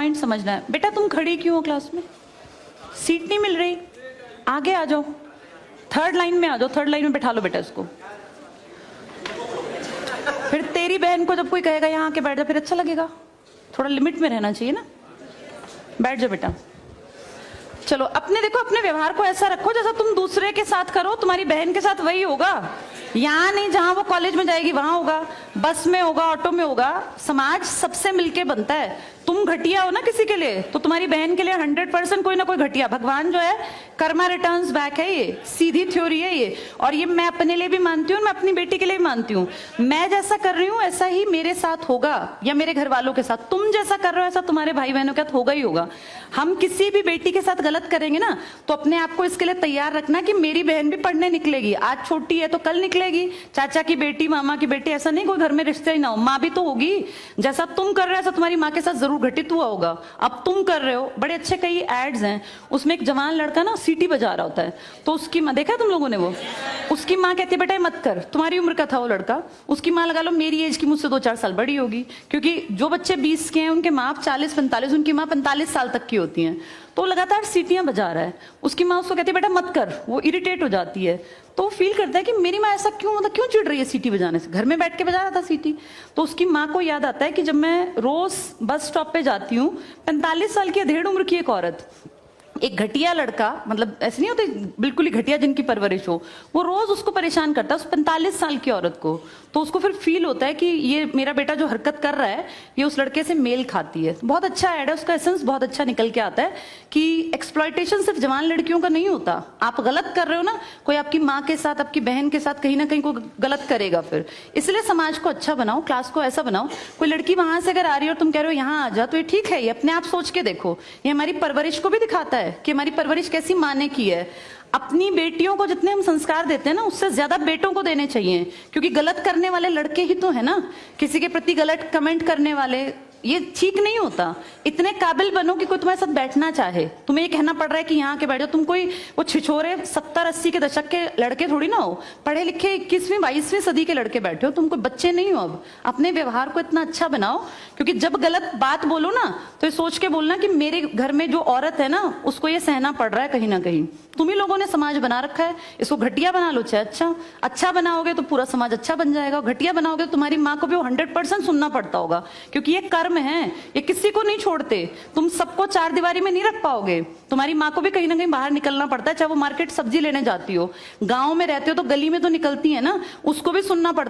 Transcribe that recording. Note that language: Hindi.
पॉइंट समझना है। बेटा तुम खड़ी क्यों हो क्लास में? सीट नहीं मिल रही, आगे आ जाओ, थर्ड लाइन में आ जाओ, थर्ड लाइन में बैठा लो बेटा इसको। फिर तेरी बहन को जब कोई कहेगा यहाँ आके बैठ जा, फिर अच्छा लगेगा? थोड़ा लिमिट में रहना चाहिए ना। बैठ जाओ बेटा। चलो अपने देखो, अपने व्यवहार को ऐसा रखो जैसा तुम दूसरे के साथ करो, तुम्हारी बहन के साथ वही होगा। यहाँ नहीं, जहां वो कॉलेज में जाएगी वहां होगा, बस में होगा, ऑटो में होगा। समाज सबसे मिलके बनता है। तुम घटिया हो ना किसी के लिए, तो तुम्हारी बहन के लिए 100% कोई ना कोई घटिया। भगवान जो है कर्मा रिटर्न्स बैक है, ये सीधी थ्योरी है ये। और ये मैं अपने लिए भी मानती हूँ, मैं अपनी बेटी के लिए भी मानती हूँ। मैं जैसा कर रही हूँ ऐसा ही मेरे साथ होगा, या मेरे घर वालों के साथ। तुम जैसा कर रहे हो ऐसा तुम्हारे भाई बहनों के साथ होगा ही होगा। हम किसी भी बेटी के साथ गलत करेंगे ना, तो अपने आप को इसके लिए तैयार रखना कि मेरी बहन भी पढ़ने निकलेगी। आज छोटी है तो कल निकलेगी। चाचा की बेटी, मामा की बेटी, ऐसा नहीं कोई घर में रिश्ते ही ना हो, माँ भी तो होगी। जैसा तुम कर रहे हो ऐसा तुम्हारी माँ के साथ जरूर घटित हुआ होगा। अब तुम कर रहे हो। बड़े अच्छे कई एड्स हैं, उसमें एक जवान लड़का ना सीटी बजा रहा होता है, तो उसकी माँ, देखा है तुम लोगों ने वो? उसकी माँ कहती है बेटा मत कर। तुम्हारी उम्र का था वो लड़का, उसकी माँ लगा लो मेरी एज की, मुझसे 2-4 साल बड़ी होगी, क्योंकि जो बच्चे 20 के हैं उनके माँ 40-45, उनकी माँ 45 साल तक की होती हैं। तो लगातार सीटियां बजा रहा है। उसकी माँ उसको कहती है बेटा मत कर, वो इरिटेट हो जाती है। तो फील करता है कि मेरी माँ ऐसा क्यों, मतलब क्यों चिढ़ रही है सीटी बजाने से, घर में बैठ के बजा रहा था सीटी। तो उसकी माँ को याद आता है कि जब मैं रोज बस स्टॉप पे जाती हूँ, 45 साल की अधेड़ उम्र की एक औरत, एक घटिया लड़का, मतलब ऐसे नहीं होते बिल्कुल ही घटिया जिनकी परवरिश हो, वो रोज उसको परेशान करता है, उस 45 साल की औरत को। तो उसको फिर फील होता है कि ये मेरा बेटा जो हरकत कर रहा है ये उस लड़के से मेल खाती है। बहुत अच्छा ऐड है, उसका एसेंस बहुत अच्छा निकल के आता है कि एक्सप्लॉयटेशन सिर्फ जवान लड़कियों का नहीं होता। आप गलत कर रहे हो ना, कोई आपकी माँ के साथ, आपकी बहन के साथ कहीं ना कहीं कोई गलत करेगा फिर। इसलिए समाज को अच्छा बनाओ, क्लास को ऐसा बनाओ, कोई लड़की वहां से अगर आ रही है और तुम कह रहे हो यहाँ आ जा, तो ये ठीक है। ये अपने आप सोच के देखो, ये हमारी परवरिश को भी दिखाता है कि हमारी परवरिश कैसी माँ ने की है। अपनी बेटियों को जितने हम संस्कार देते हैं ना, उससे ज्यादा बेटों को देने चाहिए, क्योंकि गलत करने वाले लड़के ही तो है ना, किसी के प्रति गलत कमेंट करने वाले। ये ठीक नहीं होता। इतने काबिल बनो कि कोई तुम्हारे साथ बैठना चाहे। तुम्हें ये कहना पड़ रहा है कि यहाँ के बैठ जाओ, तुम कोई वो छिछोरे 70-80 के दशक के लड़के थोड़ी ना हो, पढ़े लिखे 21वीं-22वीं सदी के लड़के बैठे हो। तुम कोई बच्चे नहीं हो। अब अपने व्यवहार को इतना अच्छा बनाओ, क्योंकि जब गलत बात बोलो ना तो ये सोच के बोलना कि मेरे घर में जो औरत है ना उसको ये सहना पड़ रहा है कहीं ना कहीं। तुम ही लोगों ने समाज बना रखा है, इसको घटिया बना लो चाहे अच्छा बनाओगे तो पूरा समाज अच्छा बन जाएगा। घटिया बनाओगे तो तुम्हारी माँ को भी 100% सुनना पड़ता होगा, क्योंकि ये कर्म है, ये किसी को नहीं छोड़ते। तुम सबको चार दीवारी में नहीं रख पाओगे। तुम्हारी माँ को भी कहीं ना कहीं बाहर निकलना पड़ता है, चाहे वो मार्केट सब्जी लेने जाती हो, गाँव में रहते हो तो गली में तो निकलती है ना, उसको भी सुनना पड़ता